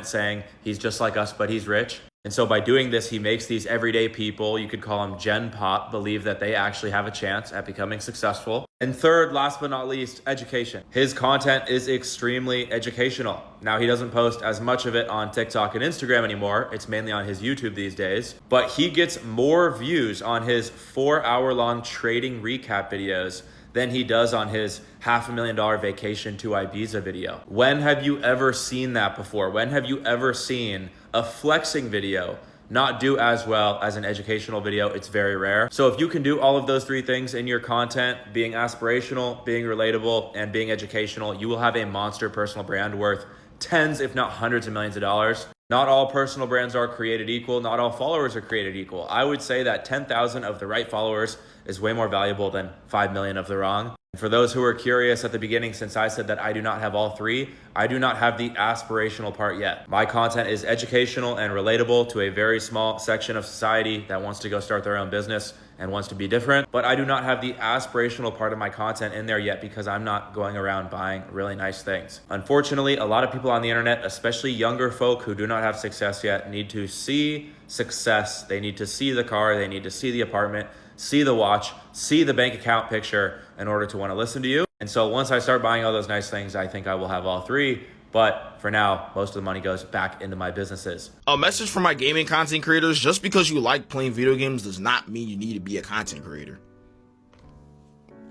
saying he's just like us, but he's rich. And so by doing this, he makes these everyday people, you could call them Gen Pop, believe that they actually have a chance at becoming successful. And third, last but not least, education. His content is extremely educational. Now, he doesn't post as much of it on TikTok and Instagram anymore. It's mainly on his YouTube these days. But he gets more views on his 4-hour-long trading recap videos than he does on his $500,000 vacation to Ibiza video. When have you ever seen that before? When have you ever seen a flexing video not do as well as an educational video? It's very rare. So if you can do all of those three things in your content, being aspirational, being relatable, and being educational, you will have a monster personal brand worth tens, if not hundreds of millions of dollars. Not all personal brands are created equal. Not all followers are created equal. I would say that 10,000 of the right followers is way more valuable than 5 million of the wrong. For those who are curious at the beginning, since I said that I do not have all three, I do not have the aspirational part yet. My content is educational and relatable to a very small section of society that wants to go start their own business and wants to be different. But I do not have the aspirational part of my content in there yet because I'm not going around buying really nice things. Unfortunately, a lot of people on the internet, especially younger folk who do not have success yet, need to see success. They need to see the car, they need to see the apartment, see the watch, see the bank account picture in order to want to listen to you. And so once I start buying all those nice things, I think I will have all three. But for now, most of the money goes back into my businesses. A message for my gaming content creators: just because you like playing video games does not mean you need to be a content creator.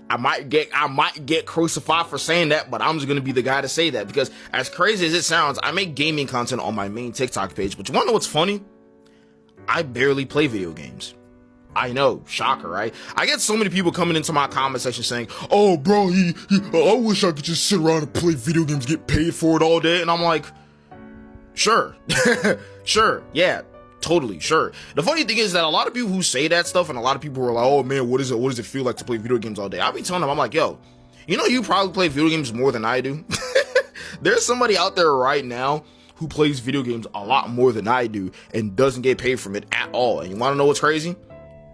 I might get crucified for saying that, but I'm just gonna be the guy to say that, because as crazy as it sounds, I make gaming content on my main TikTok page. But you wanna know what's funny? I barely play video games. I know, shocker, right? I get so many people coming into my comment section saying, "Oh, bro, I wish I could just sit around and play video games, get paid for it all day." And I'm like, sure, sure, yeah, totally, sure. The funny thing is that a lot of people who say that stuff, and a lot of people are like, "Oh man, what does it feel like to play video games all day?" I'll be telling them, I'm like, yo, you probably play video games more than I do. There's somebody out there right now who plays video games a lot more than I do and doesn't get paid from it at all. And you wanna know what's crazy?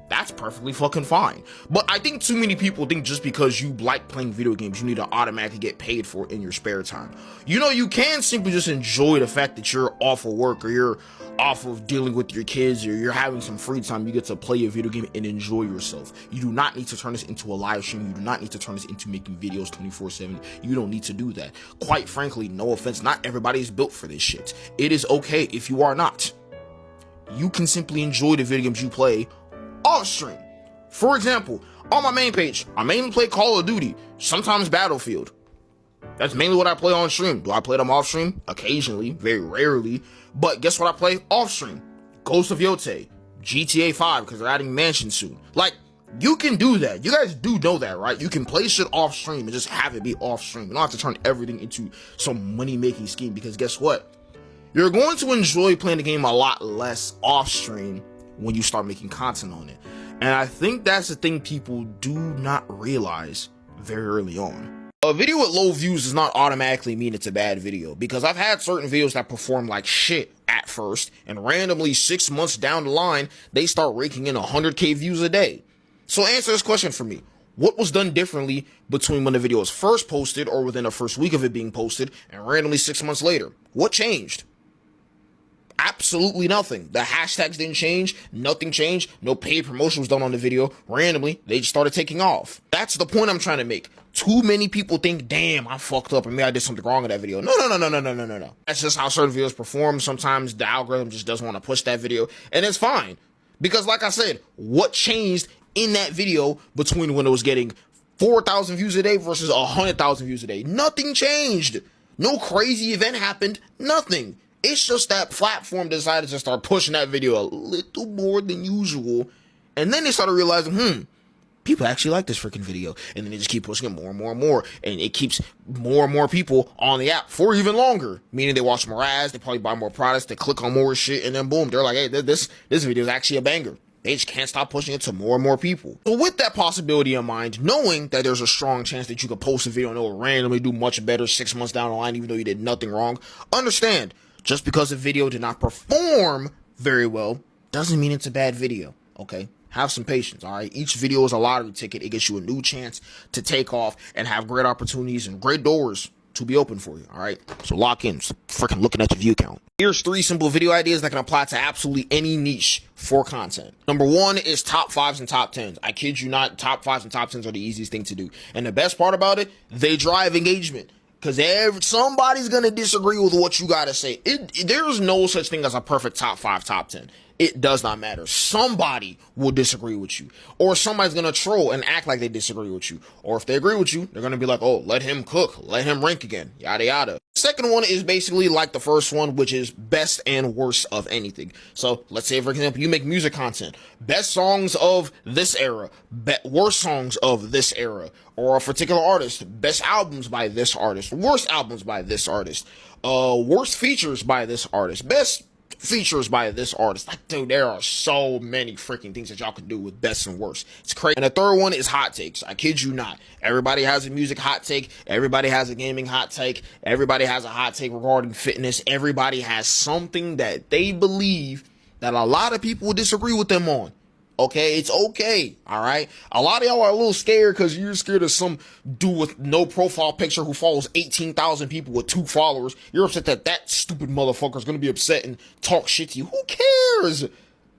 That's perfectly fucking fine. But I think too many people think just because you like playing video games, you need to automatically get paid for it in your spare time. You can simply just enjoy the fact that you're off of work, or you're off of dealing with your kids, or you're having some free time. You get to play a video game and enjoy yourself. You do not need to turn this into a live stream. You do not need to turn this into making videos 24/7. You don't need to do that. Quite frankly, no offense, not everybody is built for this shit. It is okay if you are not. You can simply enjoy the video games you play off stream. For example, on my main page, I mainly play Call of Duty, sometimes Battlefield. That's mainly what I play on stream. Do I play them off stream? Occasionally, very rarely. But guess what I play off stream? Ghost of Yotei, GTA 5, because they're adding Mansion soon. Like, you can do that. You guys do know that, right? You can play shit off stream and just have it be off stream. You don't have to turn everything into some money-making scheme, because guess what? You're going to enjoy playing the game a lot less off stream when you start making content on it. And I think that's the thing people do not realize very early on. A video with low views does not automatically mean it's a bad video, because I've had certain videos that perform like shit at first, and randomly 6 months down the line, they start raking in 100K views a day. So answer this question for me. What was done differently between when the video was first posted, or within the first week of it being posted, and randomly 6 months later? What changed? Absolutely nothing. The hashtags didn't change, nothing changed, no paid promotion was done on the video. Randomly, they just started taking off. That's the point I'm trying to make. Too many people think, damn, I fucked up and maybe I did something wrong in that video. No. That's just how certain videos perform. Sometimes the algorithm just doesn't want to push that video, and it's fine. Because like I said, what changed in that video between when it was getting 4,000 views a day versus 100,000 views a day? Nothing changed. No crazy event happened. Nothing. It's just that platform decided to start pushing that video a little more than usual. And then they started realizing, people actually like this freaking video. And then they just keep pushing it more and more and more. And it keeps more and more people on the app for even longer. Meaning they watch more ads, they probably buy more products, they click on more shit, and then boom, they're like, hey, this video is actually a banger. They just can't stop pushing it to more and more people. So with that possibility in mind, knowing that there's a strong chance that you could post a video and it will randomly do much better 6 months down the line, even though you did nothing wrong, understand, just because a video did not perform very well doesn't mean it's a bad video, okay? Have some patience, all right? Each video is a lottery ticket. It gets you a new chance to take off and have great opportunities and great doors to be open for you, all right? So lock in, freaking looking at your view count. Here's 3 simple video ideas that can apply to absolutely any niche for content. Number 1 is top 5s and top 10s. I kid you not, top 5s and top 10s are the easiest thing to do. And the best part about it, they drive engagement. Because somebody's going to disagree with what you got to say. There's no such thing as a perfect top 5, top 10. It does not matter. Somebody will disagree with you. Or somebody's going to troll and act like they disagree with you. Or if they agree with you, they're going to be like, oh, let him cook. Let him rank again. Yada, yada. The second one is basically like the first one, which is best and worst of anything. So let's say, for example, you make music content. Best songs of this era. Worst songs of this era. Or a particular artist. Best albums by this artist. Worst albums by this artist. Worst features by this artist. Best features by this artist. Like, dude, there are so many freaking things that y'all can do with best and worst. It's crazy. And the third one is hot takes. I kid you not. Everybody has a music hot take. Everybody has a gaming hot take. Everybody has a hot take regarding fitness. Everybody has something that they believe that a lot of people will disagree with them on. Okay, it's okay, all right? A lot of y'all are a little scared because you're scared of some dude with no profile picture who follows 18,000 people with 2 followers. You're upset that that stupid motherfucker is going to be upset and talk shit to you. Who cares?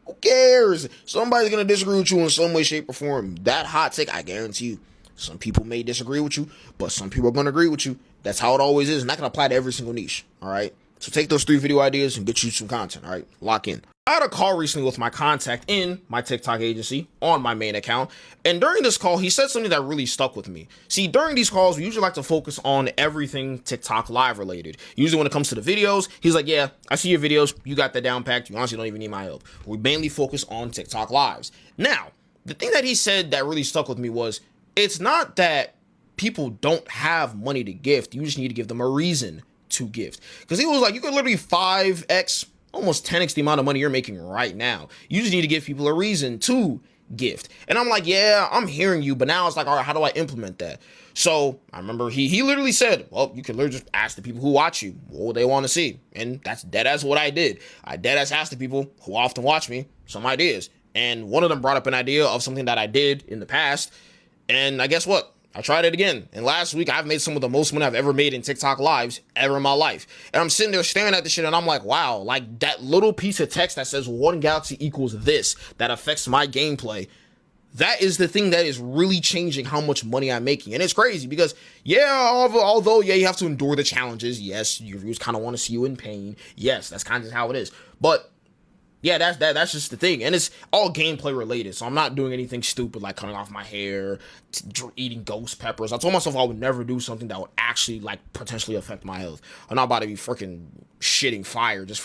Who cares? Somebody's going to disagree with you in some way, shape, or form. That hot take, I guarantee you, some people may disagree with you, but some people are going to agree with you. That's how it always is, and that can apply to every single niche, all right? So take those 3 video ideas and get you some content, all right? Lock in. I had a call recently with my contact in my TikTok agency on my main account. And during this call, he said something that really stuck with me. See, during these calls, we usually like to focus on everything TikTok live related. Usually when it comes to the videos, he's like, yeah, I see your videos. You got that down packed. You honestly don't even need my help. We mainly focus on TikTok lives. Now, the thing that he said that really stuck with me was, it's not that people don't have money to gift. You just need to give them a reason to gift. Because he was like, you could literally 5x, almost 10x the amount of money you're making right now. You just need to give people a reason to gift. And I'm like, yeah, I'm hearing you, but now it's like, all right, how do I implement that? So I remember he literally said, well, you can literally just ask the people who watch you, what would they want to see? And that's deadass what I did. I deadass asked the people who often watch me some ideas. And one of them brought up an idea of something that I did in the past. And I guess what? I tried it again. And last week, I've made some of the most money I've ever made in TikTok lives ever in my life. And I'm sitting there staring at this shit and I'm like, wow, like that little piece of text that says 1 galaxy equals this, that affects my gameplay. That is the thing that is really changing how much money I'm making. And it's crazy because, yeah, although, yeah, you have to endure the challenges. Yes, your viewers kind of want to see you in pain. Yes, that's kind of how it is. But yeah, that's just the thing. And it's all gameplay related. So I'm not doing anything stupid like cutting off my hair, eating ghost peppers. I told myself I would never do something that would actually like potentially affect my health. I'm not about to be freaking shitting fire just for